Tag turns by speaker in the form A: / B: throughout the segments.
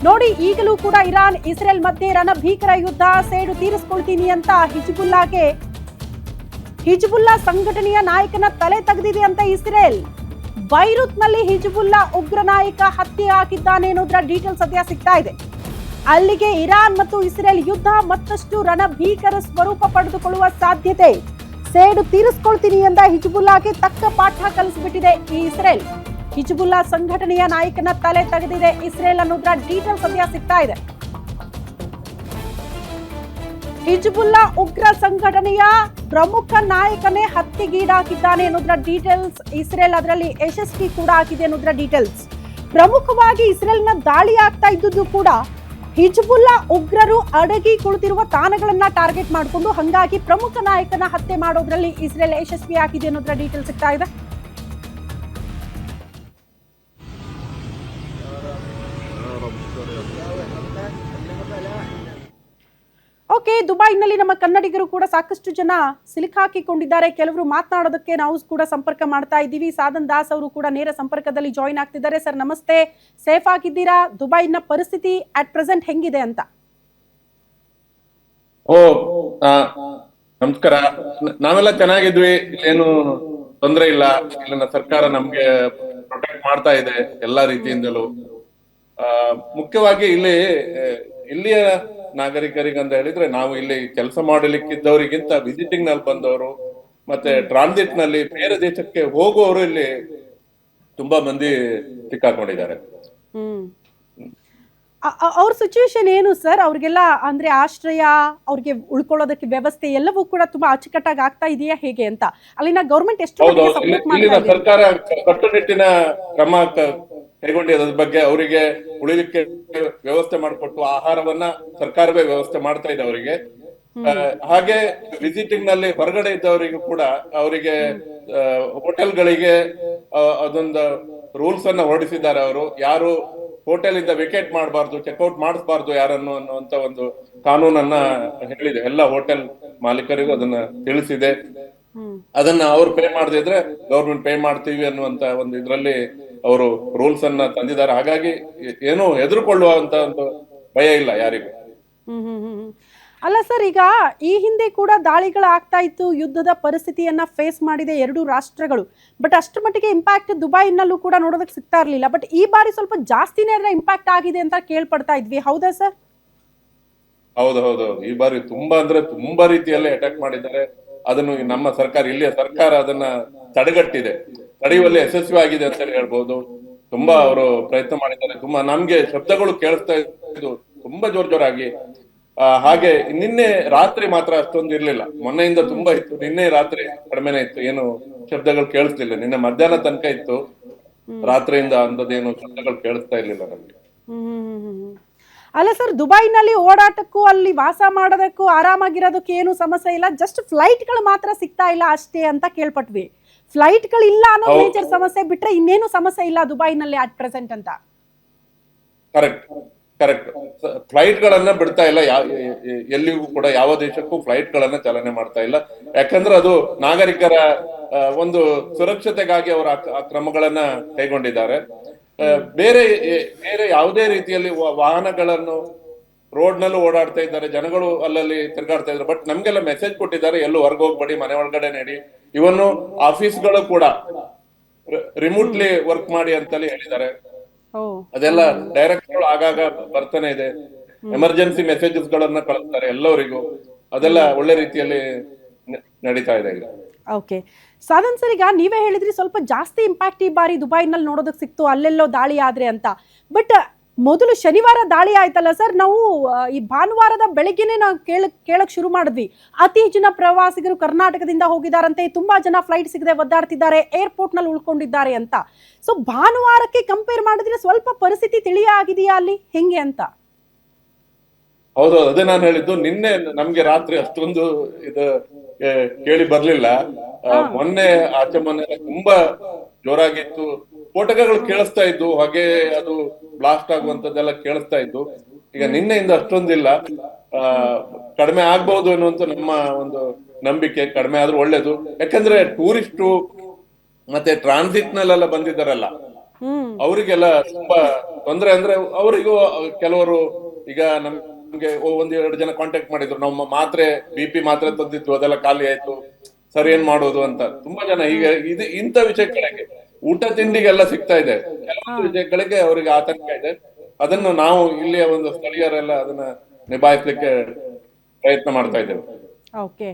A: ನೋಡಿ, ಈಗಲೂ ಕೂಡ ಇರಾನ್ ಇಸ್ರೇಲ್ ಮಧ್ಯೆ ರಣಭೀಕರ ಯುದ್ಧ, ಸೇಡು ತೀರಿಸಿಕೊಳ್ತೀನಿ ಅಂತ ಹಿಜ್ಬುಲ್ಲಾ ಸಂಘಟನೆಯ ನಾಯಕನ ತಲೆ ತೆಗೆದಿದೆ ಅಂತ ಇಸ್ರೇಲ್. ಬೈರುತ್ನಲ್ಲಿ ಹಿಜ್ಬುಲ್ಲಾ ಉಗ್ರ ನಾಯಕ ಹತ್ಯೆ ಹಾಕಿದ್ದಾನೆ ಅನ್ನೋದ್ರ ಡೀಟೇಲ್ಸ್ ಸದ್ಯ ಸಿಗ್ತಾ ಇದೆ. ಅಲ್ಲಿಗೆ ಇರಾನ್ ಮತ್ತು ಇಸ್ರೇಲ್ ಯುದ್ಧ ಮತ್ತಷ್ಟು ರಣಭೀಕರ ಸ್ವರೂಪ ಪಡೆದುಕೊಳ್ಳುವ ಸಾಧ್ಯತೆ. ಸೇಡು ತೀರಿಸಿಕೊಳ್ತೀನಿ ಎಂದ ಹಿಜ್ಬುಲ್ಲಾಗೆ ತಕ್ಕ ಪಾಠ ಕಲಿಸಿಬಿಟ್ಟಿದೆ ಈ ಇಸ್ರೇಲ್. ಹಿಜ್ಬುಲ್ಲಾ ಸಂಘಟನೆಯ ನಾಯಕನ ತಲೆ ತೆಗೆದಿದೆ ಇಸ್ರೇಲ್ ಅನ್ನೋದ್ರ ಡೀಟೇಲ್ಸ್ ಸದ್ಯ ಸಿಗ್ತಾ ಇದೆ. ಹಿಜ್ಬುಲ್ಲಾ ಉಗ್ರ ಸಂಘಟನೆಯ ಪ್ರಮುಖ ನಾಯಕನೇ ಹತ್ಯೆಗೀಡಾಗಿದ್ದಾನೆ ಅನ್ನೋದ್ರ ಡೀಟೇಲ್ಸ್. ಇಸ್ರೇಲ್ ಅದರಲ್ಲಿ ಯಶಸ್ವಿ ಕೂಡ ಆಗಿದೆ ಅನ್ನೋದ್ರ ಡೀಟೇಲ್ಸ್. ಪ್ರಮುಖವಾಗಿ ಇಸ್ರೇಲ್ನ ದಾಳಿ ಆಗ್ತಾ ಇದ್ದುದು ಕೂಡ ಹಿಜ್ಬುಲ್ಲಾ ಉಗ್ರರು ಅಡಗಿ ಕುಳಿತಿರುವ ತಾಣಗಳನ್ನ ಟಾರ್ಗೆಟ್ ಮಾಡಿಕೊಂಡು, ಹಂಗಾಗಿ ಪ್ರಮುಖ ನಾಯಕನ ಹತ್ಯೆ ಮಾಡೋದ್ರಲ್ಲಿ ಇಸ್ರೇಲ್ ಯಶಸ್ವಿ ಆಗಿದೆ ಅನ್ನೋದ್ರ ಡೀಟೇಲ್ಸ್ ಸಿಗ್ತಾ ಇದೆ. ಓಕೆ, ದುಬೈನಲ್ಲಿ ನಮ್ಮ ಕನ್ನಡಿಗರು ಕೂಡ ಸಾಕಷ್ಟು ಜನ ಸಿಲುಕಾಕಿಕೊಂಡಿದ್ದಾರೆ. ಕೆಲವರು ಮಾತನಾಡೋದಕ್ಕೆ ನಾವು ಕೂಡ ಸಂಪರ್ಕ ಮಾಡ್ತಾ ಇದ್ದೀವಿ. ಸಾಧನ್ ದಾಸ್ ಅವರು ಕೂಡ ನೇರ ಸಂಪರ್ಕದಲ್ಲಿ ಜಾಯಿನ್ ಆಗ್ತಿದ್ದಾರೆ. ಸರ್ ನಮಸ್ತೆ, ಸೇಫ್ ಆಗಿದ್ದೀರಾ? ದುಬೈನ ಪರಿಸ್ಥಿತಿ ಅಟ್ ಪ್ರೆಸೆಂಟ್ ಹೆಂಗಿದೆ ಅಂತ?
B: ನಮಸ್ಕಾರ. ನಾವೆಲ್ಲ ಚೆನ್ನಾಗಿದ್ವಿ, ಏನು ತೊಂದರೆ ಇಲ್ಲ. ಇಲ್ಲಿನ ಸರ್ಕಾರ ನಮ್ಗೆ ಪ್ರೊಟೆಕ್ಟ್ ಮಾಡ್ತಾ ಇದೆ ಎಲ್ಲಾ ರೀತಿಯಿಂದಲೂ. ಮುಖ್ಯವಾಗಿ ಇಲ್ಲಿಯ ನಾಗರಿಕರಿಗಂತ ಹೇಳಿದ್ರೆ, ನಾವು ಇಲ್ಲಿ ಕೆಲಸ ಮಾಡಲಿಕ್ಕಿದ್ದವರಿಗಿಂತ ವಿಸಿಟಿಂಗ್ ನಲ್ಲಿ ಬಂದವರು ಮತ್ತೆ ಟ್ರಾನ್ಸಿಟ್ ನಲ್ಲಿ ಬೇರೆ ದೇಶಕ್ಕೆ ಹೋಗುವವರು ಇಲ್ಲಿ ತುಂಬಾ ಮಂದಿ ಸಿಕ್ಕಾಕೊಂಡಿದ್ದಾರೆ.
A: ಅವ್ರ ಸಿಚುವೇಶನ್ ಏನು ಸರ್? ಅವ್ರಿಗೆಲ್ಲ ಅಂದ್ರೆ ಆಶ್ರಯ, ಅವ್ರಿಗೆ ಉಳ್ಕೊಳ್ಳೋದಕ್ಕೆ ವ್ಯವಸ್ಥೆ ಎಲ್ಲವೂ ಕೂಡ ತುಂಬಾ ಅಚ್ಚುಕಟ್ಟಾಗಿ ಆಗ್ತಾ ಇದೆಯಾ ಹೇಗೆ ಅಂತ? ಅಲ್ಲಿನ ಗವರ್ಮೆಂಟ್ ಎಷ್ಟು
B: ಇಲ್ಲಿನ ಸರ್ಕಾರ ಕಟ್ಟುನಿಟ್ಟಿನ ಕ್ರಮ ಕೈಗೊಂಡಿರೋದ್ರ ಬಗ್ಗೆ, ಅವರಿಗೆ ಉಳಿಲಿಕ್ಕೆ ವ್ಯವಸ್ಥೆ ಮಾಡಿಕೊಟ್ಟು ಆಹಾರವನ್ನ ಸರ್ಕಾರವೇ ವ್ಯವಸ್ಥೆ ಮಾಡ್ತಾ ಇದೆ ಅವರಿಗೆ. ಹಾಗೆ ವಿಸಿಟಿಂಗ್ ನಲ್ಲಿ ಹೊರಗಡೆ ಇದ್ದವರಿಗೂ ಕೂಡ ಅವರಿಗೆ ಹೋಟೆಲ್ಗಳಿಗೆ ಅದೊಂದು ರೂಲ್ಸ್ ಅನ್ನ ಹೊರಡಿಸಿದ್ದಾರೆ. ಅವರು ಯಾರು ಹೋಟೆಲ್ ಇಂದ ವೆಕೇಟ್ ಮಾಡಬಾರ್ದು, ಚೆಕ್ಔಟ್ ಮಾಡಿಸಬಾರ್ದು ಯಾರನ್ನು ಅನ್ನುವಂತ ಒಂದು ಕಾನೂನನ್ನ ಹೇಳಿದೆ. ಎಲ್ಲ ಹೋಟೆಲ್ ಮಾಲೀಕರಿಗೂ ಅದನ್ನ ತಿಳಿಸಿದೆ. ಅದನ್ನ ಅವ್ರು ಪೇ ಮಾಡದಿದ್ರೆ ಗೌರ್ಮೆಂಟ್ ಪೇ ಮಾಡ್ತೀವಿ ಅನ್ನುವಂತ ಒಂದು ಇದ್ರಲ್ಲಿ ಅವರು ರೂಲ್ಸ್ ಅನ್ನ ತಂದಿದ್ದಾರೆ. ಹಾಗಾಗಿ ಏನು ಹೆದರ್ಕೊಳ್ಳುವಂತ ಒಂದು ಭಯ ಇಲ್ಲ ಯಾರಿಗೂ.
A: ಅಲ್ಲ ಸರ್, ಈಗ ಈ ಹಿಂದೆ ಕೂಡ ದಾಳಿಗಳಾಗ್ತಾ ಇತ್ತು, ಯುದ್ಧದ ಪರಿಸ್ಥಿತಿಯನ್ನ ಫೇಸ್ ಮಾಡಿದೆ ಎರಡು ರಾಷ್ಟ್ರಗಳು. ಬಟ್ ಅಷ್ಟರ ಮಟ್ಟಿಗೆ ಇಂಪ್ಯಾಕ್ಟ್ ದುಬೈನಲ್ಲೂ ಕೂಡ ನೋಡೋದಕ್ಕೆ ಸಿಗ್ತಾ ಇರ್ಲಿಲ್ಲ. ಬಟ್ ಈ ಬಾರಿ ಸ್ವಲ್ಪ ಜಾಸ್ತಿನೇ ಇಂಪ್ಯಾಕ್ಟ್ ಆಗಿದೆ ಅಂತ ಕೇಳ್ಪಡ್ತಾ ಇದ್ವಿ, ಹೌದಾ ಸರ್?
B: ಹೌದು, ಈ ಬಾರಿ ತುಂಬಾ ರೀತಿಯಲ್ಲಿ ಅಟ್ಯಾಕ್ ಮಾಡಿದ್ದಾರೆ. ಅದನ್ನು ನಮ್ಮ ಸರ್ಕಾರ, ಇಲ್ಲಿಯ ಸರ್ಕಾರ ಅದನ್ನ ತಡೆಗಟ್ಟಿದೆ, ತಡೆಯುವಲ್ಲಿ ಯಶಸ್ವಿ ಆಗಿದೆ ಅಂತ ಹೇಳ್ಬೋದು. ತುಂಬಾ ಅವರು ಪ್ರಯತ್ನ ಮಾಡಿದ್ದಾರೆ. ತುಂಬಾ ನಮ್ಗೆ ಶಬ್ದಗಳು ಕೇಳಿಸ್ತಾ ಇದ್ದು ತುಂಬಾ ಜೋರಾಗಿ. ಹಾಗೆ ನಿನ್ನೆ ರಾತ್ರಿ ಮಾತ್ರ ಅಷ್ಟೊಂದು ಇರ್ಲಿಲ್ಲ, ಮೊನ್ನೆಯಿಂದ ತುಂಬಾ ಇತ್ತು. ನಿನ್ನೆ ರಾತ್ರಿ ಕಡಿಮೆನೆ ಇತ್ತು, ಏನು ಶಬ್ದಗಳು ಕೇಳಿಸ್ಲಿಲ್ಲ. ನಿನ್ನೆ ಮಧ್ಯಾಹ್ನ ತನಕ ಇತ್ತು, ರಾತ್ರಿಯಿಂದ ಅಂತದೇನು ಶಬ್ದಗಳು ಕೇಳಿಸ್ತಾ ಇರ್ಲಿಲ್ಲ ನಮ್ಗೆ.
A: ಅಲ್ಲ ಸರ್, ದುಬೈನಲ್ಲಿ ಓಡಾಟಕ್ಕೂ ಅಲ್ಲಿ ವಾಸ ಮಾಡೋದಕ್ಕೂ ಆರಾಮಾಗಿರೋದಕ್ಕೆ ಏನು ಸಮಸ್ಯೆ ಇಲ್ಲ, ಜಸ್ಟ್ ಫ್ಲೈಟ್ಗಳು ಮಾತ್ರ ಸಿಗ್ತಾ ಇಲ್ಲ ಅಷ್ಟೇ ಅಂತ ಕೇಳ್ಪಟ್ವಿ. ಫ್ಲೈಟ್ಗಳಿಲ್ಲ ಅನ್ನೋ ಮೇಜರ್ ಸಮಸ್ಯೆ ಬಿಟ್ರೆ ಇನ್ನೇನು ಸಮಸ್ಯೆ ಇಲ್ಲ ದುಬೈನಲ್ಲಿ ಅಟ್ ಪ್ರೆಸೆಂಟ್ ಅಂತ.
B: ಕರೆಕ್ಟ್. ಫ್ಲೈಟ್ ಗಳನ್ನ ಬಿಡ್ತಾ ಇಲ್ಲ, ಎಲ್ಲಿಗೂ ಕೂಡ ಯಾವ ದೇಶಕ್ಕೂ ಫ್ಲೈಟ್ ಗಳನ್ನ ಚಾಲನೆ ಮಾಡ್ತಾ ಇಲ್ಲ. ಯಾಕಂದ್ರೆ ಅದು ನಾಗರಿಕರ ಒಂದು ಸುರಕ್ಷತೆಗಾಗಿ ಅವರ ಕ್ರಮಗಳನ್ನ ಕೈಗೊಂಡಿದ್ದಾರೆ. ಬೇರೆ ಯಾವುದೇ ರೀತಿಯಲ್ಲಿ ವಾಹನಗಳನ್ನು ರೋಡ್ ನಲ್ಲೂ ಓಡಾಡ್ತಾ ಇದ್ದಾರೆ, ಜನಗಳು ಅಲ್ಲಲ್ಲಿ ತಿರ್ಗಾಡ್ತಾ ಇದ್ದಾರೆ. ಬಟ್ ನಮ್ಗೆಲ್ಲ ಮೆಸೇಜ್ ಕೊಟ್ಟಿದ್ದಾರೆ, ಎಲ್ಲೂ ಹೊರಗೆ ಹೋಗ್ಬೇಡಿ, ಮನೆ ಒಳಗಡೆ ನಡಿ. ಇವನ್ನು ಆಫೀಸ್ಗಳು ಕೂಡ ರಿಮೋಟ್ಲಿ ವರ್ಕ್ ಮಾಡಿ ಅಂತಲೇ ಹೇಳಿದ್ದಾರೆ. ಅದೆಲ್ಲ ಡೈರೆಕ್ಟ್ ಆಗಾಗ ಬರ್ತಾನೆ ಇದೆ. ಎಮರ್ಜೆನ್ಸಿ ಮೆಸೇಜಸ್ ಗಳನ್ನ ಕಳಿಸ್ತಾರೆ ಎಲ್ಲರಿಗೂ. ಅದೆಲ್ಲ ಒಳ್ಳೆ ರೀತಿಯಲ್ಲಿ ನಡೀತಾ ಇದೆ ಈಗ.
A: ಓಕೆ ಸಾಧನ್ ಸರ್, ಈಗ ನೀವೇ ಹೇಳಿದ್ರಿ ಸ್ವಲ್ಪ ಜಾಸ್ತಿ ಇಂಪ್ಯಾಕ್ಟ್ ಈ ಬಾರಿ ದುಬೈನಲ್ಲಿ ನೋಡೋದಕ್ಕೆ ಸಿಕ್ತು, ಅಲ್ಲೆಲ್ಲೋ ದಾಳಿ ಆದ್ರೆ ಅಂತ. ಬಟ್ ಮೊದಲು ಶನಿವಾರ ದಾಳಿ ಆಯ್ತಲ್ಲ ಸರ್, ನಾವು ಈ ಭಾನುವಾರದ ಬೆಳಗ್ಗೆನೆ ನಾವು ಕೇಳಕ್ ಶುರು ಮಾಡಿದ್ವಿ, ಅತಿ ಹೆಚ್ಚಿನ ಪ್ರವಾಸಿಗರು ಕರ್ನಾಟಕದಿಂದ ಹೋಗಿದಾರಂತೆ, ತುಂಬಾ ಜನ ಫ್ಲೈಟ್ ಸಿಗದೆ ಒದ್ದಾಡ್ತಿದ್ದಾರೆ, ಏರ್ಪೋರ್ಟ್ ನಲ್ಲಿ ಉಳ್ಕೊಂಡಿದ್ದಾರೆ ಅಂತ. ಸೊ ಭಾನುವಾರಕ್ಕೆ ಕಂಪೇರ್ ಮಾಡಿದ್ರೆ ಸ್ವಲ್ಪ ಪರಿಸ್ಥಿತಿ ತಿಳಿಯ ಆಗಿದೆಯಾ ಅಲ್ಲಿ ಹೆಂಗೆ ಅಂತ?
B: ಹೌದು, ಅದೇ ನಾನು ಹೇಳಿದ್ದು. ನಿನ್ನೆ ನಮ್ಗೆ ರಾತ್ರಿ ಅಷ್ಟೊಂದು ಇದು ಕೇಳಿ ಬರ್ಲಿಲ್ಲ. ಮೊನ್ನೆ ಆಚೆ ಮೊನ್ನೆ ತುಂಬಾ ಜೋರಾಗಿತ್ತು, ಸ್ಫೋಟಕಗಳು ಕೇಳಿಸ್ತಾ ಇದ್ದು, ಹೊಗೆ ಅದು ಬ್ಲಾಸ್ಟ್ ಆಗುವಂತದ್ದೆಲ್ಲ ಕೇಳಿಸ್ತಾ ಇದ್ದು. ಈಗ ನಿನ್ನೆಯಿಂದ ಅಷ್ಟೊಂದಿಲ್ಲ, ಕಡಿಮೆ ಆಗ್ಬಹುದು ಅನ್ನುವಂತ ನಮ್ಮ ಒಂದು ನಂಬಿಕೆ. ಕಡಿಮೆ ಆದ್ರೂ ಒಳ್ಳೇದು, ಯಾಕಂದ್ರೆ ಟೂರಿಸ್ಟು ಮತ್ತೆ ಟ್ರಾನ್ಸಿಟ್ ನಲ್ಲೆಲ್ಲ ಬಂದಿದ್ದಾರಲ್ಲ, ಅವರಿಗೆಲ್ಲ ತುಂಬಾ ತೊಂದ್ರೆ. ಅಂದ್ರೆ ಅವರಿಗೂ ಕೆಲವರು ಈಗ ನಮ್ಗೆ ಒಂದ್ 2 ಜನ ಕಾಂಟ್ಯಾಕ್ಟ್ ಮಾಡಿದ್ರು, ನಮ್ಮ ಮಾತ್ರೆ BP ಮಾತ್ರೆ ತಂದಿದ್ವು ಅದೆಲ್ಲ ಖಾಲಿ ಆಯ್ತು, ಸರ್ ಏನ್ ಮಾಡೋದು ಅಂತ ತುಂಬಾ ಜನ. ಈಗ ಇಂಥ ವಿಷಯಗಳಿಗೆ ಊಟ ತಿಂಡಿಗೆಲ್ಲ ಸಿಗ್ತಾ ಇದೆ, ಕೆಲವೊಂದು ವಿಷಯಗಳಿಗೆ ಅವರಿಗೆ ಆತಂಕ ಇದೆ. ಅದನ್ನು ನಾವು ಇಲ್ಲಿಯ ಒಂದು ಸ್ಥಳೀಯರೆಲ್ಲ ಅದನ್ನ ನಿಭಾಯಿಸ್ಲಿಕ್ಕೆ ಪ್ರಯತ್ನ ಮಾಡ್ತಾ ಇದ್ದೇವೆ.
A: ಓಕೆ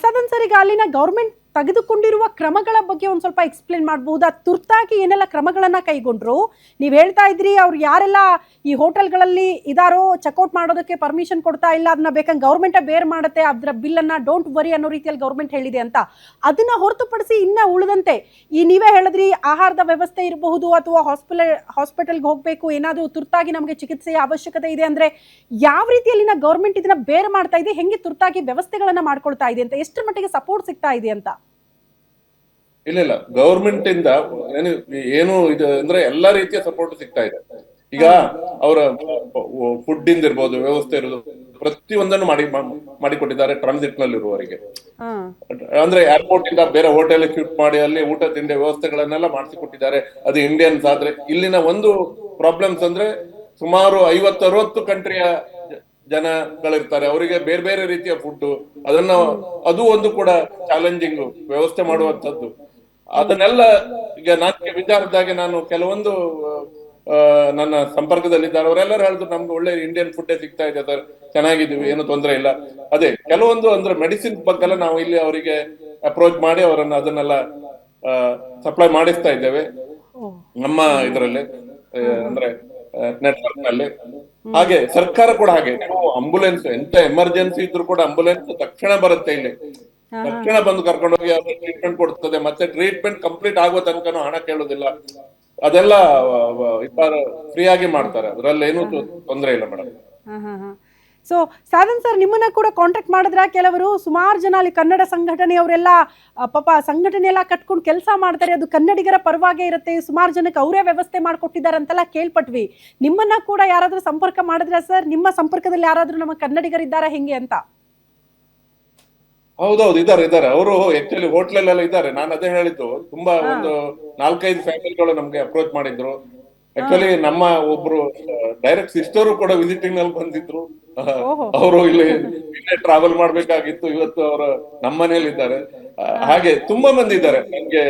A: ಸದನ್ ಸರ್, ಈಗ ಅಲ್ಲಿನ ಗೌರ್ಮೆಂಟ್ ತೆಗೆದುಕೊಂಡಿರುವ ಕ್ರಮಗಳ ಬಗ್ಗೆ ಒಂದ್ ಸ್ವಲ್ಪ ಎಕ್ಸ್ಪ್ಲೇನ್ ಮಾಡಬಹುದಾ? ತುರ್ತಾಗಿ ಏನೆಲ್ಲ ಕ್ರಮಗಳನ್ನ ಕೈಗೊಂಡ್ರು? ನೀವ್ ಹೇಳ್ತಾ ಇದ್ರಿ ಅವ್ರು ಯಾರೆಲ್ಲ ಈ ಹೋಟೆಲ್ಗಳಲ್ಲಿ ಇದಾರೋ ಚೆಕ್ಔಟ್ ಮಾಡೋದಕ್ಕೆ ಪರ್ಮಿಷನ್ ಕೊಡ್ತಾ ಇಲ್ಲ, ಅದನ್ನ ಬೇಕಂದ್ರೆ ಗೌರ್ಮೆಂಟ್ ಬೇರ್ ಮಾಡುತ್ತೆ, ಅದ್ರ ಬಿಲ್ ಅನ್ನ ಡೋಂಟ್ ವರಿ ಅನ್ನೋ ರೀತಿಯಲ್ಲಿ ಗೌರ್ಮೆಂಟ್ ಹೇಳಿದೆ ಅಂತ. ಅದನ್ನ ಹೊರತುಪಡಿಸಿ ಇನ್ನ ಉಳಿದಂತೆ ಈ ನೀವೇ ಹೇಳಿದ್ರಿ ಆಹಾರದ ವ್ಯವಸ್ಥೆ ಇರಬಹುದು, ಅಥವಾ ಹಾಸ್ಪಿಟಲ್ಗೆ ಹೋಗ್ಬೇಕು, ಏನಾದ್ರೂ ತುರ್ತಾಗಿ ನಮಗೆ ಚಿಕಿತ್ಸೆಯ ಅವಶ್ಯಕತೆ ಇದೆ ಅಂದ್ರೆ ಯಾವ ರೀತಿಯಲ್ಲಿನ ಗೌರ್ಮೆಂಟ್ ಇದನ್ನ ಬೇರ್ ಮಾಡ್ತಾ ಇದೆ, ಹೆಂಗೆ ತುರ್ತಾಗಿ ವ್ಯವಸ್ಥೆಗಳನ್ನ ಮಾಡ್ಕೊಳ್ತಾ ಇದೆ ಅಂತ, ಎಷ್ಟರ ಮಟ್ಟಿಗೆ ಸಪೋರ್ಟ್ ಸಿಗ್ತಾ ಇದೆ ಅಂತ?
B: ಇಲ್ಲ, ಗವರ್ಮೆಂಟ್ ಇಂದ ಏನು ಇದು ಅಂದ್ರೆ ಎಲ್ಲಾ ರೀತಿಯ ಸಪೋರ್ಟ್ ಸಿಗ್ತಾ ಇದೆ. ಈಗ ಅವರ ಫುಡ್ ಇಂದ ಇರ್ಬೋದು, ವ್ಯವಸ್ಥೆ ಇರೋದು ಪ್ರತಿಯೊಂದನ್ನು ಮಾಡಿಕೊಟ್ಟಿದ್ದಾರೆ ಟ್ರಾನ್ಸಿಟ್ ನಲ್ಲಿ ಇರುವವರಿಗೆ. ಅಂದ್ರೆ ಏರ್ಪೋರ್ಟ್ ಇಂದ ಬೇರೆ ಹೋಟೆಲ್ ಶಿಫ್ಟ್ ಮಾಡಿ ಅಲ್ಲಿ ಊಟ ತಿಂಡಿ ವ್ಯವಸ್ಥೆಗಳನ್ನೆಲ್ಲ ಮಾಡಿಸಿಕೊಟ್ಟಿದ್ದಾರೆ. ಅದು ಇಂಡಿಯನ್ಸ್ ಆದ್ರೆ. ಇಲ್ಲಿನ ಒಂದು ಪ್ರಾಬ್ಲಮ್ಸ್ ಅಂದ್ರೆ ಸುಮಾರು 50-60 ಕಂಟ್ರಿಯ ಜನಗಳಿರ್ತಾರೆ, ಅವರಿಗೆ ಬೇರೆ ಬೇರೆ ರೀತಿಯ ಫುಡ್, ಅದು ಒಂದು ಕೂಡ ಚಾಲೆಂಜಿಂಗ್ ವ್ಯವಸ್ಥೆ ಮಾಡುವಂತದ್ದು. ಅದನ್ನೆಲ್ಲ ಈಗ ನಾನು ವಿಚಾರದಾಗೆ ನಾನು ಕೆಲವೊಂದು ನನ್ನ ಸಂಪರ್ಕದಲ್ಲಿದ್ದಾರೆ, ಅವರೆಲ್ಲರೂ ಹೇಳಿದ್ರು ನಮ್ಗೆ ಒಳ್ಳೆ ಇಂಡಿಯನ್ ಫುಡ್ ಸಿಗ್ತಾ ಇದೆ ಸರ್, ಚೆನ್ನಾಗಿದ್ದೀವಿ, ಏನು ತೊಂದರೆ ಇಲ್ಲ. ಅದೇ ಕೆಲವೊಂದು ಅಂದ್ರೆ ಮೆಡಿಸಿನ್ ಬಗ್ಗೆಲ್ಲ ನಾವು ಇಲ್ಲಿ ಅವರಿಗೆ ಅಪ್ರೋಚ್ ಮಾಡಿ ಅವರನ್ನ ಅದನ್ನೆಲ್ಲ ಸಪ್ಲೈ ಮಾಡಿಸ್ತಾ ಇದ್ದೇವೆ ನಮ್ಮ ಇದರಲ್ಲಿ, ಅಂದ್ರೆ ನೆಟ್ವರ್ಕ್ ನಲ್ಲಿ. ಹಾಗೆ ಸರ್ಕಾರ ಕೂಡ ಹಾಗೆ, ಆಂಬುಲೆನ್ಸ್ ಎಂತ ಎಮರ್ಜೆನ್ಸಿ ಇದ್ರು ಕೂಡ ಆಂಬುಲೆನ್ಸ್ ತಕ್ಷಣ ಬರುತ್ತೆ ಇಲ್ಲಿ, ತಕ್ಷಣ ಬಂದು ಕರ್ಕೊಂಡೋಗಿ ಟ್ರೀಟ್ಮೆಂಟ್ ಕೊಡ್ತದೆ. ಮತ್ತೆ ಟ್ರೀಟ್ಮೆಂಟ್ ಕಂಪ್ಲೀಟ್ ಆಗೋ ತನಕನೂ ಹಣ ಕೇಳುದಿಲ್ಲ, ಅದೆಲ್ಲ ಫ್ರೀ ಆಗಿ ಮಾಡ್ತಾರೆ, ಅದ್ರಲ್ಲಿ ಏನು ತೊಂದರೆ ಇಲ್ಲ ಮೇಡಮ್.
A: ಸೊ ಸಾಧನ್ ಸರ್, ನಿಮ್ಮನ್ನ ಕೂಡ ಕಾಂಟ್ಯಾಕ್ಟ್ ಮಾಡಿದ್ರ ಕೆಲವರು? ಸುಮಾರು ಜನ ಅಲ್ಲಿ ಕನ್ನಡ ಸಂಘಟನೆಯವರೆಲ್ಲ ಪಾಪ ಸಂಘಟನೆ ಎಲ್ಲ ಕಟ್ಕೊಂಡು ಕೆಲಸ ಮಾಡ್ತಾರೆ, ಅದು ಕನ್ನಡಿಗರ ಪರವಾಗೇ ಇರುತ್ತೆ, ಸುಮಾರು ಜನಕ್ಕೆ ಅವರೇ ವ್ಯವಸ್ಥೆ ಮಾಡಿಕೊಟ್ಟಿದ್ದಾರೆ ಅಂತೆಲ್ಲ ಕೇಳ್ಪಟ್ವಿ. ನಿಮ್ಮನ್ನ ಕೂಡ ಯಾರಾದ್ರೂ ಸಂಪರ್ಕ ಮಾಡಿದ್ರ ಸರ್? ನಿಮ್ಮ ಸಂಪರ್ಕದಲ್ಲಿ ಯಾರಾದ್ರೂ ನಮ್ಮ ಕನ್ನಡಿಗರಿದ್ದಾರಾ ಹೆಂಗೆ ಅಂತ?
B: ಹೌದೌದು, ಇದ್ದಾರೆ. ಅವರು ಆಕ್ಚುಲಿ ಹೋಟ್ಲಲ್ಲೆಲ್ಲ ಇದ್ದಾರೆ. ನಾನು ಅದೇ ಹೇಳಿದ್ದು, ತುಂಬಾ ಒಂದು 4-5 ಫ್ಯಾಮಿಲಿಗಳು ನಮ್ಗೆ ಅಪ್ರೋಚ್ ಮಾಡಿದ್ರು. ಆಕ್ಚುಲಿ ನಮ್ಮ ಒಬ್ರು ಡೈರೆಕ್ಟ್ ಸಿಸ್ಟರು ಕೂಡ ವಿಸಿಟಿಂಗ್ ನಲ್ಲಿ ಬಂದಿದ್ರು. ಅವರು ಇಲ್ಲಿ ಟ್ರಾವೆಲ್ ಮಾಡ್ಬೇಕಾಗಿತ್ತು, ಇವತ್ತು ಅವರು ನಮ್ಮ ಮನೇಲಿ ಇದ್ದಾರೆ. ಹಾಗೆ ತುಂಬಾ ಮಂದಿ ಇದ್ದಾರೆ ನನ್ಗೆ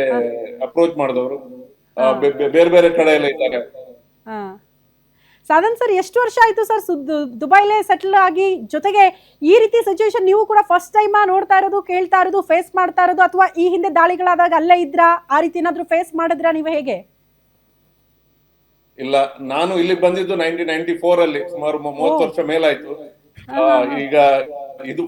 B: ಅಪ್ರೋಚ್ ಮಾಡಿದವರು, ಬೇರೆ ಬೇರೆ ಕಡೆ ಎಲ್ಲ ಇದ್ದಾರೆ.
A: ಸಾಧನ್ ಸರ್, ಎಷ್ಟು ವರ್ಷ ಆಯ್ತು ಸರ್ ದುಬೈಲೇ ಸೆಟಲ್ ಆಗಿ? ಜೊತೆಗೆ ಈ ರೀತಿ ಸಿಚುವೇಶನ್ ನೀವು ಕೂಡ ಫಸ್ಟ್ ಟೈಮ್ ನೋಡ್ತಾ ಇರೋದು, ಕೇಳ್ತಾ ಇರೋದು, ಫೇಸ್ ಮಾಡ್ತಾ ಇರೋದು, ಅಥವಾ ಈ ಹಿಂದೆ ದಾಳಿಗಳಾದಾಗ ಅಲ್ಲೇ ಇದ್ರಾ, ಆ ರೀತಿ ಏನಾದ್ರು ಫೇಸ್ ಮಾಡಿದ್ರಾ ನೀವು? ಹೇಗೆ?
B: ಇಲ್ಲ, ನಾನು ಇಲ್ಲಿ ಬಂದಿದ್ದು 1994 ಅಲ್ಲಿ, ಸುಮಾರು 30 ವರ್ಷ ಮೇಲಾಯ್ತು. ಈಗ ಇದು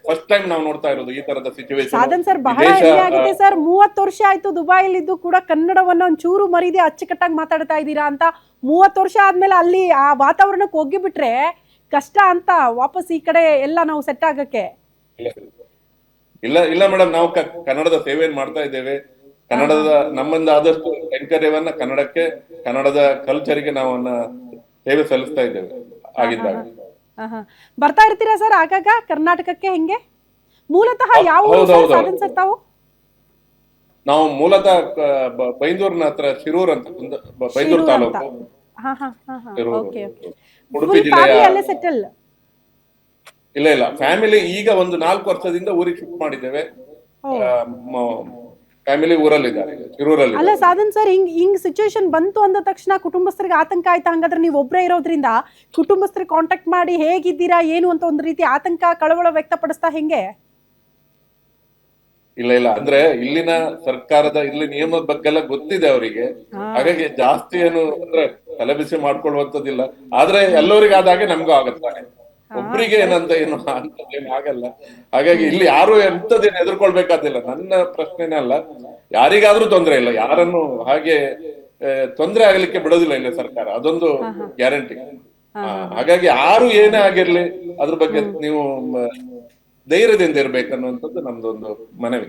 B: ಫಸ್ಟ್ ಟೈಮ್ ನಾವು ನೋಡ್ತಾ ಇರೋದು ಈ ತರದ ಸಿಚುವೇಶನ್.
A: ಸಾಧನ್ ಸರ್, ಬಹಳ ಹೆಮ್ಮೆಯಾಗಿದೆ ಸರ್. 30 ವರ್ಷ ಆಯ್ತು ದುಬೈಲಿದ್ದು ಕೂಡ ಕನ್ನಡವನ್ನ ಒಂಚೂರು ಮರೀದೆ ಅಚ್ಚುಕಟ್ಟಾಗಿ ಮಾತಾಡ್ತಾ ಇದ್ದೀರಾ ಅಂತ. 30 ವರ್ಷ ಆದ್ಮೇಲೆ ಅಲ್ಲಿ ಆ ವಾತಾವರಣಕ್ಕೆ ಹೋಗಿಬಿಟ್ರೆ ಕಷ್ಟ ಅಂತ ವಾಪಸ್ ಈ ಕಡೆ ಎಲ್ಲ ನಾವು ಸೆಟ್ ಆಗಕ್ಕೆ.
B: ಇಲ್ಲ ಮೇಡಮ್, ನಾವು ಕನ್ನಡದ ಸೇವೆಯನ್ನು ಮಾಡ್ತಾ ಇದ್ದೇವೆ. ಕನ್ನಡದ ನಮ್ಮಿಂದ ಆದಷ್ಟು ಕೈಂಕರ್ಯವನ್ನ ಕನ್ನಡಕ್ಕೆ, ಕನ್ನಡದ ಕಲ್ಚರಿಗೆ ನಾವು ಸೇವೆ ಸಲ್ಲಿಸ್ತಾ ಇದ್ದೇವೆ. ಆಗಿದ್ದಾಗ
A: ಬರ್ತಾ ಇರ್ತೀರಾ ಸರ್ ಆಗಾಗ ಕರ್ನಾಟಕಕ್ಕೆ? ಹೆಂಗೆ ಮೂಲತಃ ಯಾವ ಸಾಧನ್ ಸರ್ ತಾವು?
B: ನಾವು ಮೂಲತಃ ಬೈಂದೂರಿನ ಹತ್ರ ಶಿರೂರ್ ಅಂತ, ಬೈಂದೂರು ತಾಲೂಕು, ಉಡುಪಿ ಜಿಲ್ಲೆಯ.
A: ಸೆಟಲ್
B: ಇಲ್ಲ, ಫ್ಯಾಮಿಲಿ ಈಗ ಒಂದು 4 ವರ್ಷದಿಂದ ಊರಿಗೆ ಶಿಫ್ಟ್ ಮಾಡಿದ್ದೇವೆ. ಫ್ಯಾಮಿಲಿ ಊರಲ್ಲಿದ್ದಾರೆ, ಶಿರೂರಲ್ಲಿ.
A: ಅಲ್ಲ ಸಾಧನ್ ಸರ್, ಹಿಂಗ್ ಸಿಚುವೇಶನ್ ಬಂತು ಅಂದ ತಕ್ಷಣ ಕುಟುಂಬಸ್ಥರಿಗೆ ಆತಂಕ ಆಯ್ತಾ? ಹಂಗಾದ್ರೆ ನೀವು ಒಬ್ಬರೇ ಇರೋದ್ರಿಂದ ಕುಟುಂಬಸ್ಥರಿಗೆ ಕಾಂಟ್ಯಾಕ್ಟ್ ಮಾಡಿ ಹೇಗಿದ್ದೀರಾ ಏನು ಅಂತ ಒಂದು ರೀತಿ ಆತಂಕ, ಕಳವಳ ವ್ಯಕ್ತಪಡಿಸ್ತಾ ಹೆಂಗೆ?
B: ಇಲ್ಲ, ಅಂದ್ರೆ ಇಲ್ಲಿನ ಸರ್ಕಾರದ ಇಲ್ಲಿ ನಿಯಮದ ಬಗ್ಗೆ ಎಲ್ಲ ಗೊತ್ತಿದೆ ಅವರಿಗೆ, ಹಾಗಾಗಿ ಜಾಸ್ತಿ ಏನು ಅಂದ್ರೆ ತಲೆಬಿಸಿ ಮಾಡ್ಕೊಳ್ಳುವಂತದ್ದಿಲ್ಲ. ಆದ್ರೆ ಎಲ್ಲರಿಗೆ ಆದಾಗೆ ನಮ್ಗೂ ಆಗತ್ತೆ, ಒಬ್ರಿಗೆ ಏನಂತ ಏನು ಅಂತದೇನು ಆಗಲ್ಲ. ಹಾಗಾಗಿ ಇಲ್ಲಿ ಯಾರು ಎಂತದೇನು ಎದುರ್ಕೊಳ್ಬೇಕಾದಿಲ್ಲ. ನನ್ನ ಪ್ರಶ್ನೆನೇ ಅಲ್ಲ, ಯಾರಿಗಾದ್ರೂ ತೊಂದ್ರೆ ಇಲ್ಲ, ಯಾರನ್ನು ಹಾಗೆ ತೊಂದ್ರೆ ಆಗ್ಲಿಕ್ಕೆ ಬಿಡೋದಿಲ್ಲ ಇಲ್ಲಿ ಸರ್ಕಾರ, ಅದೊಂದು ಗ್ಯಾರಂಟಿ. ಹಾಗಾಗಿ ಯಾರು ಏನೇ ಆಗಿರ್ಲಿ ಅದ್ರ ಬಗ್ಗೆ ನೀವು ಧೈರ್ಯದಿಂದ ಇರ್ಬೇಕನ್ನುವಂಥದ್ದು ನಮ್ದೊಂದು ಮನವಿ.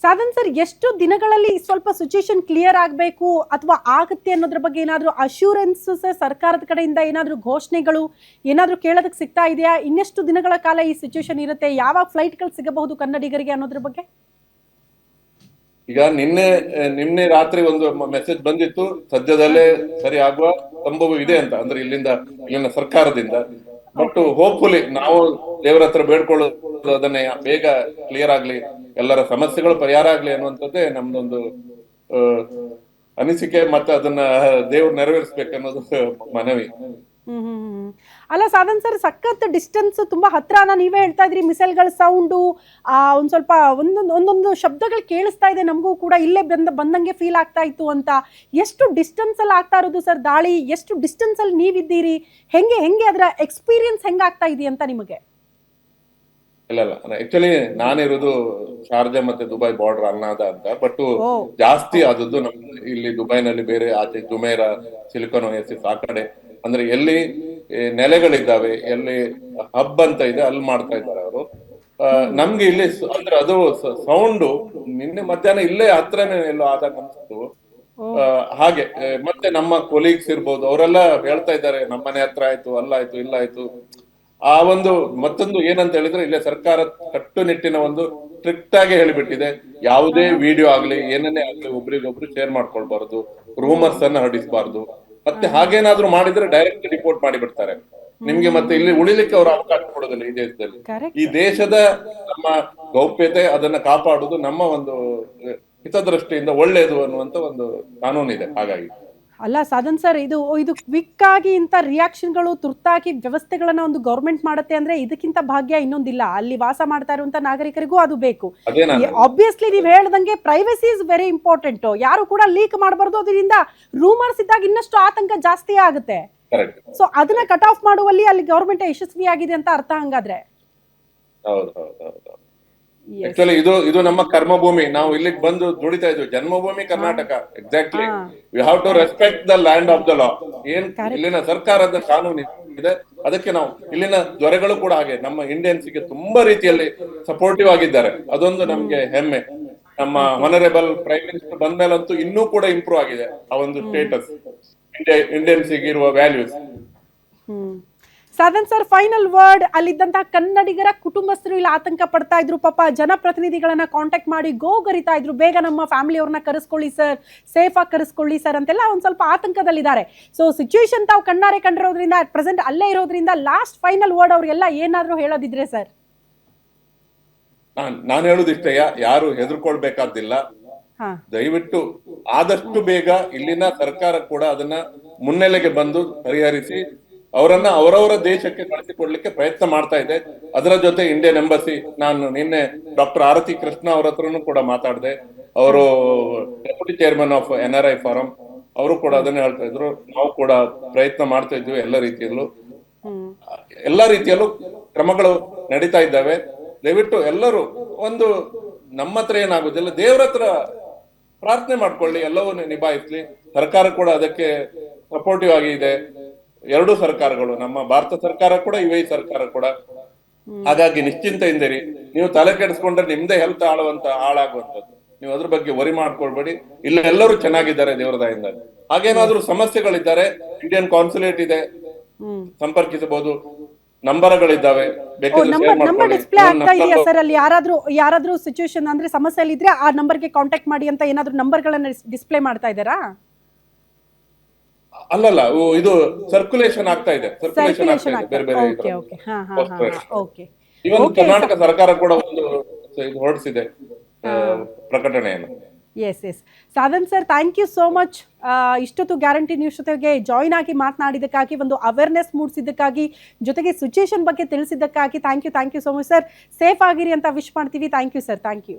A: ಸಾಧನ್ ಸರ್, ಎಷ್ಟು ದಿನಗಳಲ್ಲಿ ಸ್ವಲ್ಪ ಸಿಚುವೇಶನ್ ಕ್ಲಿಯರ್ ಆಗಬೇಕು ಅಥವಾ ಆಗುತ್ತೆ ಅನ್ನೋದ್ರ ಬಗ್ಗೆ ಏನಾದರೂ ಅಶ್ಯೂರೆನ್ಸ್ ಸರ್ಕಾರದ ಕಡೆಯಿಂದ ಏನಾದರೂ ಘೋಷಣೆಗಳು ಏನಾದರೂ ಕೇಳೋದಕ್ಕೆ ಸಿಗ್ತಾ ಇದೆಯಾ? ಇನ್ನೆಷ್ಟು ದಿನಗಳ ಕಾಲ ಈ ಸಿಚುವೇಶನ್ ಇರುತ್ತೆ, ಯಾವಾಗ ಫ್ಲೈಟ್ಗಳು ಸಿಗಬಹುದು ಕನ್ನಡಿಗರಿಗೆ ಅನ್ನೋದ್ರ ಬಗ್ಗೆ?
B: ಈಗ ನಿನ್ನೆ ರಾತ್ರಿ ಒಂದು ಮೆಸೇಜ್ ಬಂದಿತ್ತು, ಸದ್ಯದಲ್ಲೇ ಸರಿ ಆಗುವ ಸಂಭವ ಇದೆ ಅಂತ, ಅಂದ್ರೆ ಇಲ್ಲಿನ ಸರ್ಕಾರದಿಂದ. ಬಟ್ ಹೋಪ್ಫುಲಿ ನಾವು ದೇವರ ಹತ್ರ ಬೇಡ್ಕೊಳ್ಳೋದು ಅದನ್ನೇ ಬೇಗ ಕ್ಲಿಯರ್ ಆಗ್ಲಿ, ಎಲ್ಲರ ಸಮಸ್ಯೆಗಳು ಪರಿಹಾರ ಆಗ್ಲಿ ಅನ್ನುವಂಥದ್ದೇ ನಮ್ದೊಂದು ಅನಿಸಿಕೆ. ಮತ್ತೆ ಅದನ್ನ ದೇವ್ರು ನೆರವೇರಿಸ್ಬೇಕನ್ನೋದು ಮನವಿ.
A: ಅಲ್ಲ ಸಾಧನ್ ಸರ್, ಸಖತ್ ಡಿಸ್ಟೆನ್ಸ್ ತುಂಬಾ ಹತ್ರನ, ನೀವೇ ಹೇಳ್ತಾ ಇದ್ರಿ ಮಿಸೈಲ್ಗಳ ಸೌಂಡು, ಒಂದ್ ಸ್ವಲ್ಪ ಒಂದೊಂದು ಶಬ್ದಗಳು ಕೇಳಿಸ್ತಾ ಇದೆ ನಮಗೂ ಕೂಡ, ಇಲ್ಲೇ ಬಂದಂಗೆ ಫೀಲ್ ಆಗ್ತಾ ಇತ್ತು ಅಂತ. ಎಷ್ಟು ಡಿಸ್ಟೆನ್ಸ್ ಅಲ್ಲಿ ಆಗ್ತಾ ಇರೋದು ಸರ್ ದಾಳಿ? ಎಷ್ಟು ಡಿಸ್ಟೆನ್ಸ್ ಅಲ್ಲಿ ನೀವಿದ್ದೀರಿ? ಹೆಂಗೆ ಅದರ ಎಕ್ಸ್ಪೀರಿಯನ್ಸ್ ಹೆಂಗಾಗ್ತಾ ಇದೆ ಅಂತ ನಿಮಗೆ?
B: ಇಲ್ಲ ಆಕ್ಚುಲಿ ನಾನಿರೋದು ಶಾರ್ಜಾ ಮತ್ತೆ ದುಬೈ ಬಾರ್ಡರ್ ಅಲ್ನಾದ ಅಂತ. ಬಟ್ ಜಾಸ್ತಿ ಆದದ್ದು ನಮ್ ಇಲ್ಲಿ ದುಬೈನಲ್ಲಿ, ಬೇರೆ ಆಚೆ ಜುಮೇರಾ, ಸಿಲಿಕಾನ್ ಒಯಸಿಸ್ ಆ ಕಡೆ, ಅಂದ್ರೆ ಎಲ್ಲಿ ನೆಲೆಗಳಿದ್ದಾವೆ, ಎಲ್ಲಿ ಹಬ್ ಅಂತ ಇದೆ, ಅಲ್ಲಿ ಮಾಡ್ತಾ ಇದ್ದಾರೆ ಅವರು. ನಮ್ಗೆ ಇಲ್ಲಿ ಅಂದ್ರೆ ಅದು ಸೌಂಡು ನಿನ್ನೆ ಮಧ್ಯಾಹ್ನ ಇಲ್ಲೇ ಹತ್ರನೇ ಎಲ್ಲೋ ಆದಾಗ ಅನ್ಸ್ತು. ಹಾಗೆ ಮತ್ತೆ ನಮ್ಮ ಕೊಲೀಗ್ಸ್ ಇರ್ಬೋದು, ಅವರೆಲ್ಲ ಹೇಳ್ತಾ ಇದ್ದಾರೆ ನಮ್ಮನೆ ಹತ್ರ ಆಯ್ತು, ಅಲ್ಲಾಯ್ತು, ಇಲ್ಲಾಯ್ತು. ಆ ಒಂದು ಮತ್ತೊಂದು ಏನಂತ ಹೇಳಿದ್ರೆ, ಇಲ್ಲೇ ಸರ್ಕಾರ ಕಟ್ಟುನಿಟ್ಟಿನ ಒಂದು ಸ್ಟ್ರಿಕ್ಟ್ ಆಗಿ ಹೇಳಿಬಿಟ್ಟಿದೆ, ಯಾವುದೇ ವಿಡಿಯೋ ಆಗ್ಲಿ ಏನನ್ನೇ ಆಗ್ಲಿ ಒಬ್ರಿಗೊಬ್ರು ಶೇರ್ ಮಾಡ್ಕೊಳ್ಬಾರ್ದು, ರೂಮರ್ಸ್ ಅನ್ನ ಹರಡಿಸಬಾರ್ದು. ಮತ್ತೆ ಹಾಗೇನಾದ್ರೂ ಮಾಡಿದ್ರೆ ಡೈರೆಕ್ಟ್ ರಿಪೋರ್ಟ್ ಮಾಡಿ ಬಿಡ್ತಾರೆ ನಿಮ್ಗೆ. ಮತ್ತೆ ಇಲ್ಲಿ ಉಳಿಲಿಕ್ಕೆ ಅವರು ಅವಕಾಶ ಕೊಡೋದಿಲ್ಲ ಈ ದೇಶದಲ್ಲಿ. ಈ ದೇಶದ ನಮ್ಮ ಗೌಪ್ಯತೆ ಅದನ್ನ ಕಾಪಾಡುವುದು ನಮ್ಮ ಒಂದು ಹಿತದೃಷ್ಟಿಯಿಂದ ಒಳ್ಳೇದು ಅನ್ನುವಂತ ಒಂದು ಕಾನೂನಿದೆ. ಹಾಗಾಗಿ
A: ಅಲ್ಲ ಸಾಧನ್ ಸರ್, ಇದು ಕ್ವಿಕ್ ಆಗಿ ಇಂಥ ರಿಯಾಕ್ಷನ್ಗಳು, ತುರ್ತಾಗಿ ವ್ಯವಸ್ಥೆಗಳನ್ನ ಒಂದು ಗೌರ್ಮೆಂಟ್ ಮಾಡುತ್ತೆ ಅಂದ್ರೆ ಇದಕ್ಕಿಂತ ಭಾಗ್ಯ ಇನ್ನೊಂದಿಲ್ಲ. ಅಲ್ಲಿ ವಾಸ ಮಾಡ್ತಾ ಇರುವಂತ ನಾಗರಿಕರಿಗೂ ಅದು ಬೇಕು. ಆಬ್ವಿಯಸ್ಲಿ ನೀವು ಹೇಳ್ದಂಗೆ ಪ್ರೈವಸಿ ಇಸ್ ವೆರಿ ಇಂಪಾರ್ಟೆಂಟ್. ಯಾರು ಕೂಡ ಲೀಕ್ ಮಾಡಬಾರ್ದು, ಅದರಿಂದ ರೂಮರ್ಸ್ ಇದ್ದಾಗ ಇನ್ನಷ್ಟು ಆತಂಕ ಜಾಸ್ತಿ ಆಗುತ್ತೆ. ಸೊ ಅದನ್ನ ಕಟ್ ಆಫ್ ಮಾಡುವಲ್ಲಿ ಅಲ್ಲಿ ಗೌರ್ಮೆಂಟ್ ಯಶಸ್ವಿಯಾಗಿದೆ ಅಂತ ಅರ್ಥ ಹಂಗಾದ್ರೆ.
B: ಆಕ್ಚುಲಿ ಇದು ನಮ್ಮ ಕರ್ಮಭೂಮಿ. ನಾವು ಇಲ್ಲಿಗೆ ಬಂದು ದುಡಿತಾ ಇದ್ವಿ. ಜನ್ಮಭೂಮಿ Karnataka. Exactly, we have to respect the land of the law. ಏನ್ ಇಲ್ಲಿನ ಸರ್ಕಾರದ ಕಾನೂನು ಇದೆ ಅದಕ್ಕೆ ನಾವು, ಇಲ್ಲಿನ ದೊರೆಗಳು ಕೂಡ ಹಾಗೆ ನಮ್ಮ ಇಂಡಿಯನ್ಸ್ ಗೆ ತುಂಬಾ ರೀತಿಯಲ್ಲಿ ಸಪೋರ್ಟಿವ್ ಆಗಿದ್ದಾರೆ. ಅದೊಂದು ನಮ್ಗೆ ಹೆಮ್ಮೆ. ನಮ್ಮ ಹಾನರೇಬಲ್ ಪ್ರೈಮ್ ಮಿನಿಸ್ಟರ್ ಬಂದ್ಮೇಲಂತೂ ಇನ್ನೂ ಕೂಡ ಇಂಪ್ರೂವ್ ಆಗಿದೆ ಆ ಒಂದು ಸ್ಟೇಟಸ್, ಇಂಡಿಯನ್ಸ್ ಇರುವ values.
A: Sadhan sir, final word. ಅಲ್ಲಿದ್ದಂತಹ ಕನ್ನಡಿಗರ ಕುಟುಂಬಸ್ಥರು ಇಲ್ಲಿ ಆತಂಕ ಪಡ್ತಾ ಇದ್ರು, ಪಾಪ ಜನಪ್ರತಿನಿಧಿಗಳನ್ನ ಕಾಂಟ್ಯಾಕ್ಟ್ ಮಾಡಿ ಗೋಗರಿತಾ ಇದ್ರು, ಬೇಗ ನಮ್ಮ ಫ್ಯಾಮಿಲಿಯವ್ರನ್ನ ಕರೆಸ್ಕೊಳ್ಳಿ ಸರ್, ಸೇಫ್ ಆಗಿ ಕರೆಸ್ಕೊಳ್ಳಿ ಸರ್ ಅಂತೆಲ್ಲ ಒಂದ್ ಸ್ವಲ್ಪ ಆತಂಕದಲ್ಲಿದ್ದಾರೆ. ಸೊ ಸಿಚುವೇಶನ್ ತಾವು ಕಣ್ಣಾರೆ ಕಂಡಿರೋದ್ರಿಂದ, ಅಟ್ ಪ್ರೆಸೆಂಟ್ ಅಲ್ಲೇ ಇರೋದ್ರಿಂದ, ಲಾಸ್ಟ್ ಫೈನಲ್ ವರ್ಡ್ ಅವ್ರಿಗೆಲ್ಲ ಏನಾದ್ರೂ ಹೇಳೋದಿದ್ರೆ ಸರ್?
B: ನಾನು ಹೇಳುದಿಷ್ಟೇ, ಯಾರು ಹೆದರ್ಕೊಳ್ಬೇಕಾದಿಲ್ಲ. ದಯವಿಟ್ಟು ಆದಷ್ಟು ಬೇಗ ಇಲ್ಲಿನ ಸರ್ಕಾರ ಕೂಡ ಅದನ್ನ ಮುನ್ನೆಲೆಗೆ ಬಂದು ಪರಿಹರಿಸಿ ಅವರನ್ನ ಅವರವರ ದೇಶಕ್ಕೆ ಕಳಿಸಿಕೊಡ್ಲಿಕ್ಕೆ ಪ್ರಯತ್ನ ಮಾಡ್ತಾ ಇದೆ. ಅದರ ಜೊತೆ ಇಂಡಿಯನ್ ಎಂಬಸಿ, ನಾನು ನಿನ್ನೆ ಡಾಕ್ಟರ್ ಆರತಿ ಕೃಷ್ಣ ಅವರ ಹತ್ರನೂ ಕೂಡ ಮಾತಾಡಿದೆ. ಅವರು deputy chairman of NRI forum, ಅವರು ಕೂಡ ಅದನ್ನೇ ಹೇಳ್ತಾ ಇದ್ರು. ನಾವು ಕೂಡ ಪ್ರಯತ್ನ ಮಾಡ್ತಾ ಇದ್ವಿ, ಎಲ್ಲ ರೀತಿಯಲ್ಲೂ ಕ್ರಮಗಳು ನಡೀತಾ ಇದ್ದಾವೆ. ದಯವಿಟ್ಟು ಎಲ್ಲರೂ ಒಂದು ನಮ್ಮ ಹತ್ರ ಏನಾಗುದಿಲ್ಲ, ದೇವ್ರ ಹತ್ರ ಪ್ರಾರ್ಥನೆ ಮಾಡ್ಕೊಳ್ಳಿ, ಎಲ್ಲವನ್ನೂ ನಿಭಾಯಿಸ್ಲಿ. ಸರ್ಕಾರ ಕೂಡ ಅದಕ್ಕೆ ಸಪೋರ್ಟಿವ್ ಆಗಿ ಇದೆ. ಎರಡೂ ಸರ್ಕಾರಗಳು, ನಮ್ಮ ಭಾರತ ಸರ್ಕಾರ ಕೂಡ, UAE ಸರ್ಕಾರ ಕೂಡ. ಹಾಗಾಗಿ ನಿಶ್ಚಿಂತೆಯಿಂದಿರಿ. ನೀವು ತಲೆ ಕೆಡಿಸ್ಕೊಂಡ್ರೆ ನಿಮ್ದೇ ಹೆಲ್ತ್ ಹಾಳಾಗುವಂಥದ್ದು. ನೀವು ಅದ್ರ ಬಗ್ಗೆ ವರಿ ಮಾಡ್ಕೊಳ್ಬೇಡಿ. ಇಲ್ಲ ಎಲ್ಲರೂ ಚೆನ್ನಾಗಿದ್ದಾರೆ ದೇವರ ದಯೆಯಿಂದ. ಹಾಗೇನಾದ್ರೂ ಸಮಸ್ಯೆಗಳಿದ್ದಾರೆ, ಇಂಡಿಯನ್ ಕಾನ್ಸುಲೇಟ್ ಇದೆ, ಸಂಪರ್ಕಿಸಬಹುದು. ನಂಬರ್ಗಳಿದ್ದಾವೆ,
A: ನಂಬರ್ ಡಿಸ್ಪ್ಲೇ ಆಗ್ತಾ ಇದೆಯಾ ಸರ್? ಅಲ್ಲಿ ಯಾರಾದ್ರೂ ಸಿಚುವೇಶನ್ ಅಂದ್ರೆ ಸಮಸ್ಯೆ ಇದ್ರೆ ಆ ನಂಬರ್ಗೆ ಕಾಂಟ್ಯಾಕ್ಟ್ ಮಾಡಿ ಅಂತ ಏನಾದ್ರೂ ನಂಬರ್ಗಳನ್ನ ಡಿಸ್ಪ್ಲೇ ಮಾಡ್ತಾ ಇದ್ದಾರಾ?
B: ಅಲ್ಲಲ್ಲ, ಇದು ಸರ್ಕ್ಯುಲೇಷನ್ ಆಗ್ತಾ ಇದೆ. ಬೇರೆ ಬೇರೆ ಇವನ್ ಕರ್ನಾಟಕ ಸರ್ಕಾರ ಕೂಡ ಒಂದು ಹೊರಡಿಸಿದೆ ಪ್ರಕಟಣೆಯನ್ನು.
A: Yes Sadhan sir, thank you so much. ಇಷ್ಟೊತ್ತು ಗ್ಯಾರಂಟಿ ನ್ಯೂಸ್ ಜೊತೆಗೆ ಜಾಯಿನ್ ಆಗಿ ಮಾತನಾಡಿದ್ದಕ್ಕಾಗಿ, ಒಂದು ಅವೇರ್ನೆಸ್ ಮೂಡಿಸಿದ್ದಕ್ಕಾಗಿ, ಜೊತೆಗೆ ಸಿಚುಯೇಷನ್ ಬಗ್ಗೆ ತಿಳಿಸಿದ್ದಕ್ಕಾಗಿ thank you so much sir. Safe ಆಗಿರಿ ಅಂತ ವಿಶ್ ಮಾಡ್ತೀವಿ. Thank you sir, thank you.